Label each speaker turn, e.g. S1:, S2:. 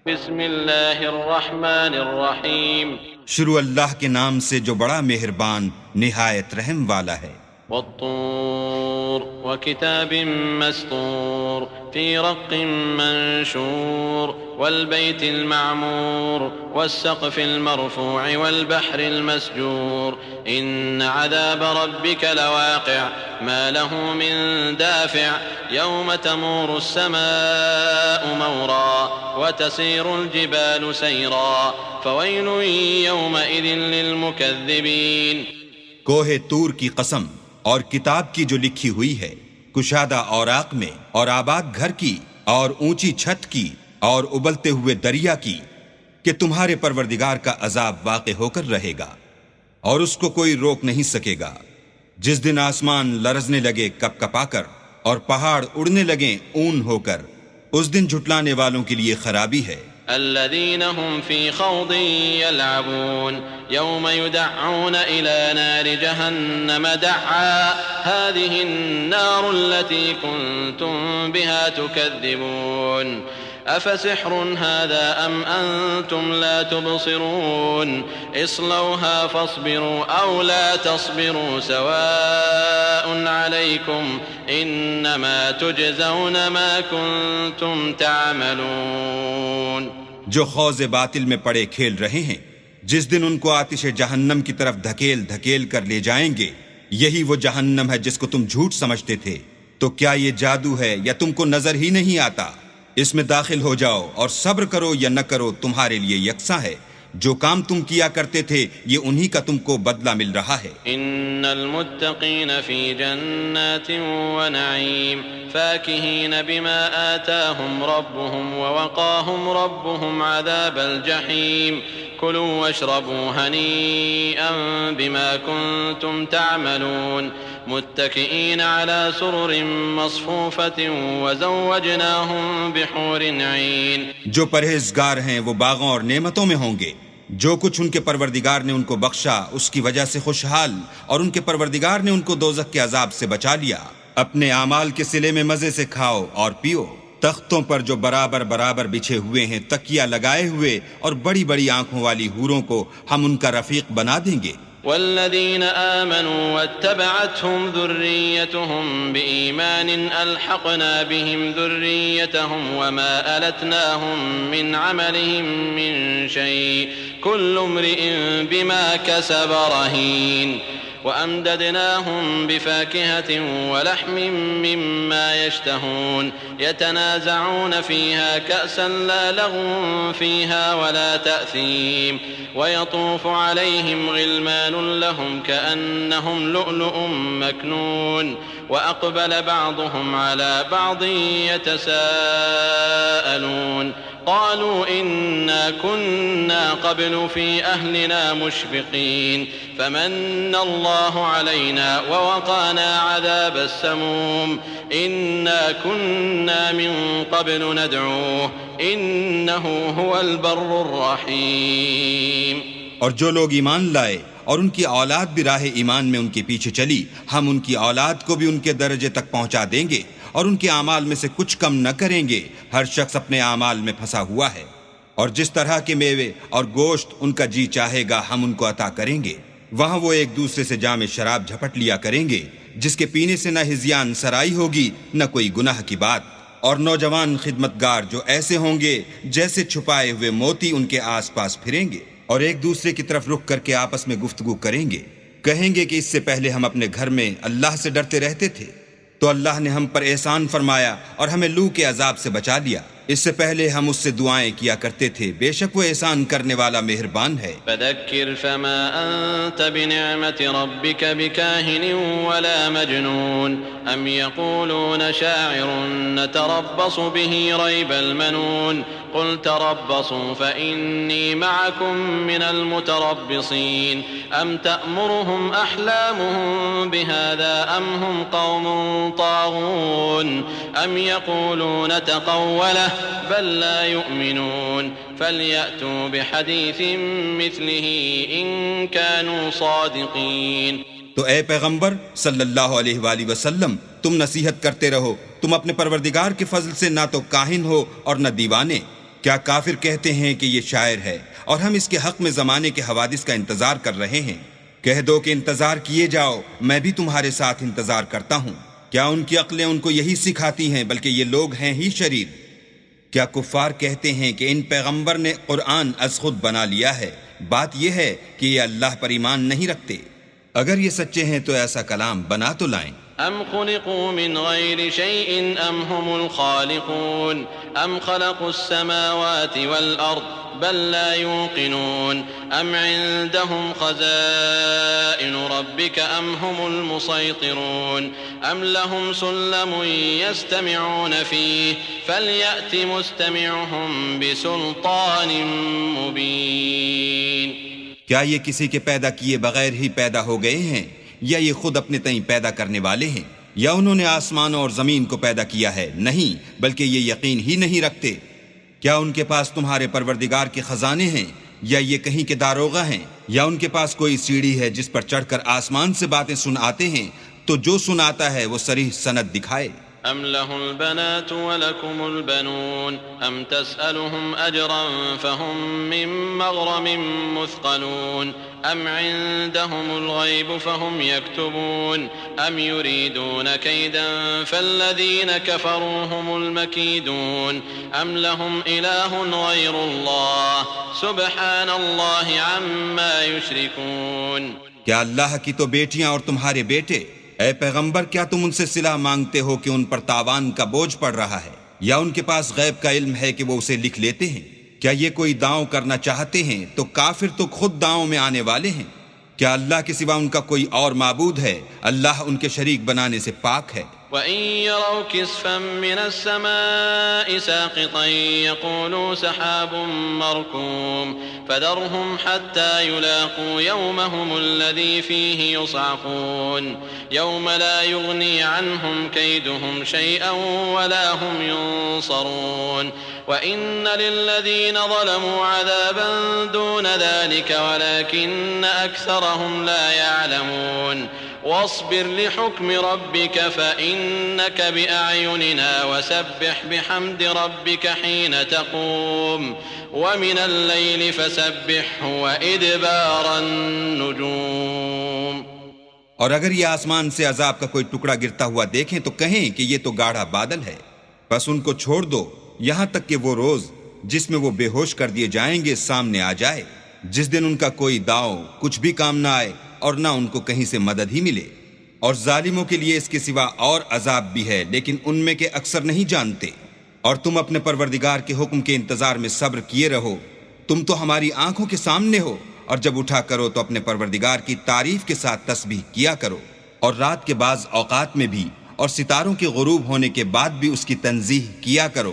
S1: بسم اللہ الرحمن الرحیم
S2: شروع اللہ کے نام سے جو بڑا مہربان نہایت رحم والا ہے۔
S1: والطور وكتاب مسطور في رق منشور والبيت المعمور والسقف المرفوع والبحر المسجور إن عذاب ربك لواقع ما له من دافع يوم تمور السماء مورا وتسير الجبال سيرا فويل يومئذ للمكذبين۔
S2: کوہ طور کی قسم اور کتاب کی جو لکھی ہوئی ہے، کشادہ اوراق میں، اور آباد گھر کی، اور اونچی چھت کی، اور ابلتے ہوئے دریا کی، کہ تمہارے پروردگار کا عذاب واقع ہو کر رہے گا اور اس کو کوئی روک نہیں سکے گا۔ جس دن آسمان لرزنے لگے کپ کپا کر اور پہاڑ اڑنے لگیں اون ہو کر، اس دن جھٹلانے والوں کے لیے خرابی ہے۔
S1: الذين هم في خوض يلعبون يوم يدعون إلى نار جهنم دعا هذه النار التي كنتم بها تكذبون أفسحر هذا أم أنتم لا تبصرون اصلوها فاصبروا أو لا تصبروا سواء عليكم إنما تجزون ما كنتم تعملون۔
S2: جو خوض باطل میں پڑے کھیل رہے ہیں، جس دن ان کو آتش جہنم کی طرف دھکیل دھکیل کر لے جائیں گے، یہی وہ جہنم ہے جس کو تم جھوٹ سمجھتے تھے۔ تو کیا یہ جادو ہے یا تم کو نظر ہی نہیں آتا؟ اس میں داخل ہو جاؤ اور صبر کرو یا نہ کرو تمہارے لیے یکساں ہے۔ جو کام تم کیا کرتے تھے یہ انہی کا تم کو بدلہ مل رہا ہے۔
S1: ان المتقین فی جنات ونعیم فاکہین بما آتاہم ربهم ووقاہم ربهم عذاب الجحیم كلوا واشربوا هنيئا بما كنتم تعملون متكئين على سرر مصفوفة وزوجناهم بحور عين۔
S2: جو پرہیزگار ہیں وہ باغوں اور نعمتوں میں ہوں گے، جو کچھ ان کے پروردگار نے ان کو بخشا اس کی وجہ سے خوشحال، اور ان کے پروردگار نے ان کو دوزخ کے عذاب سے بچا لیا۔ اپنے اعمال کے صلے میں مزے سے کھاؤ اور پیو، تختوں پر جو برابر برابر بچھے ہوئے ہیں، تکیہ لگائے ہوئے، اور بڑی بڑی آنکھوں والی حوروں کو ہم ان کا رفیق بنا دیں گے۔
S1: والذين آمنوا واتبعتهم ذريتهم بإيمان ألحقنا بهم ذريتهم وما ألتناهم من عملهم من شيء كل امرئ بما كسب رهين وأمددناهم بفاكهة ولحم مما يشتهون يتنازعون فيها كأسا لا لغو فيها ولا تأثيم ويطوف عليهم غلمان لهم كأنهم لؤلؤ مكنون وأقبل بعضهم على بعض يتساءلون قالوا إنا كنا قبل في أهلنا مشفقين فمن الله علينا ووقانا عذاب السموم إنا كنا من قبل ندعوه إنه هو البر الرحيم۔
S2: اور جو لوگ ایمان لائے اور ان کی اولاد بھی راہ ایمان میں ان کے پیچھے چلی، ہم ان کی اولاد کو بھی ان کے درجے تک پہنچا دیں گے اور ان کے اعمال میں سے کچھ کم نہ کریں گے۔ ہر شخص اپنے اعمال میں پھنسا ہوا ہے، اور جس طرح کے میوے اور گوشت ان کا جی چاہے گا ہم ان کو عطا کریں گے۔ وہاں وہ ایک دوسرے سے جام شراب جھپٹ لیا کریں گے، جس کے پینے سے نہ ہذیان سرائی ہوگی نہ کوئی گناہ کی بات۔ اور نوجوان خدمتگار جو ایسے ہوں گے جیسے چھپائے ہوئے موتی ان کے آس پاس پھریں گے، اور ایک دوسرے کی طرف رخ کر کے آپس میں گفتگو کریں گے، کہیں گے کہ اس سے پہلے ہم اپنے گھر میں اللہ سے ڈرتے رہتے تھے، تو اللہ نے ہم پر احسان فرمایا اور ہمیں لو کے عذاب سے بچا لیا۔ اس سے پہلے ہم اس سے دعائیں کیا کرتے تھے، بے شک وہ احسان کرنے والا مہربان ہے۔
S1: فذكر فما أنت بنعمة ربك بكاهن ولا مجنون أم يقولون شاعر نتربص به ريب المنون قل تربصوا فإني معكم من المتربصين أم تأمرهم أحلامهم بهذا أم هم قوم طاغون أم يقولون تقوله بل لا يؤمنون فليأتوا بحديث مثله إن كانوا صادقين۔
S2: تو اے پیغمبر صلی اللہ علیہ وآلہ وسلم، تم نصیحت کرتے رہو، تم اپنے پروردگار کے فضل سے نہ تو کاہن ہو اور نہ دیوانے، کیا کافر کہتے ہیں کہ یہ شاعر ہے اور ہم اس کے حق میں زمانے کے حوادث کا انتظار کر رہے ہیں؟ کہہ دو کہ انتظار کیے جاؤ، میں بھی تمہارے ساتھ انتظار کرتا ہوں۔ کیا ان کی عقلیں ان کو یہی سکھاتی ہیں؟ بلکہ یہ لوگ ہیں ہی شریر۔ کیا کفار کہتے ہیں کہ ان پیغمبر نے قرآن از خود بنا لیا ہے؟ بات یہ ہے کہ یہ اللہ پر ایمان نہیں رکھتے۔ اگر یہ سچے ہیں تو ایسا کلام بنا تو لائیں۔
S1: أم خلقوا من غير شيء أم هم الخالقون أم خلقوا السماوات والأرض بل لا يوقنون أم عندهم خزائن ربك أم هم المسيطرون أم لهم سلم يستمعون فيه فليأت مستمعهم بسلطان مبين۔
S2: کیا یہ کسی کے پیدا کیے بغیر ہی پیدا ہو گئے ہیں، یا یہ خود اپنے تئیں پیدا کرنے والے ہیں، یا انہوں نے آسمانوں اور زمین کو پیدا کیا ہے؟ نہیں، بلکہ یہ یقین ہی نہیں رکھتے۔ کیا ان کے پاس تمہارے پروردگار کے خزانے ہیں، یا یہ کہیں کے داروغہ ہیں، یا ان کے پاس کوئی سیڑھی ہے جس پر چڑھ کر آسمان سے باتیں سن آتے ہیں؟ تو جو سناتا ہے وہ صریح سند دکھائے۔
S1: أم له البنات ولكم البنون أم تسألهم أجرا فهم من مغرم مثقلون أم عندهم الغيب فهم يكتبون أم يريدون كيدا فالذين كفروا هم المكيدون أم لهم إله غير الله سبحان الله عما يشركون۔
S2: کیا اللہ کی تو بیٹیاں اور تمہارے بیٹے؟ اے پیغمبر، کیا تم ان سے صلہ مانگتے ہو کہ ان پر تاوان کا بوجھ پڑ رہا ہے، یا ان کے پاس غیب کا علم ہے کہ وہ اسے لکھ لیتے ہیں؟ کیا یہ کوئی داؤں کرنا چاہتے ہیں تو کافر تو خود داؤں میں آنے والے ہیں۔ کیا اللہ کے سوا ان کا کوئی اور معبود ہے؟ اللہ ان کے شریک بنانے سے پاک ہے۔
S1: وَإِن يَرَوْا كِسْفًا مِّنَ السَّمَاءِ سَاقِطًا يَقُولُوا سَحَابٌ مَّرْكُومٌ فَذَرْهُمْ حَتَّىٰ يُلَاقُوا يَوْمَهُمُ الَّذِي فِيهِ يُصْعَقُونَ يَوْمَ لَا يُغْنِي عَنْهُمْ كَيْدُهُمْ شَيْئًا وَلَا هُمْ يُنصَرُونَ وَإِنَّ لِلَّذِينَ ظَلَمُوا عَذَابًا دُونَ ذَلِكَ وَلَكِنَّ أَكْثَرَهُمْ لَا يَعْلَمُونَ واصبر لحكم ربك فإنك بأعيننا وسبح بحمد ربك حين تقوم ومن الليل فسبحه وإدبار النجوم۔
S2: اور اگر یہ آسمان سے عذاب کا کوئی ٹکڑا گرتا ہوا دیکھیں تو کہیں کہ یہ تو گاڑھا بادل ہے، بس ان کو چھوڑ دو یہاں تک کہ وہ روز جس میں وہ بے ہوش کر دیے جائیں گے سامنے آ جائے، جس دن ان کا کوئی داؤ کچھ بھی کام نہ آئے اور نہ ان کو کہیں سے مدد ہی ملے۔ اور ظالموں کے لیے اس کے سوا اور عذاب بھی ہے، لیکن ان میں کے اکثر نہیں جانتے۔ اور تم اپنے پروردگار کے حکم کے انتظار میں صبر کیے رہو، تم تو ہماری آنکھوں کے سامنے ہو، اور جب اٹھا کرو تو اپنے پروردگار کی تعریف کے ساتھ تسبیح کیا کرو، اور رات کے بعض اوقات میں بھی اور ستاروں کے غروب ہونے کے بعد بھی اس کی تنزیہ کیا کرو۔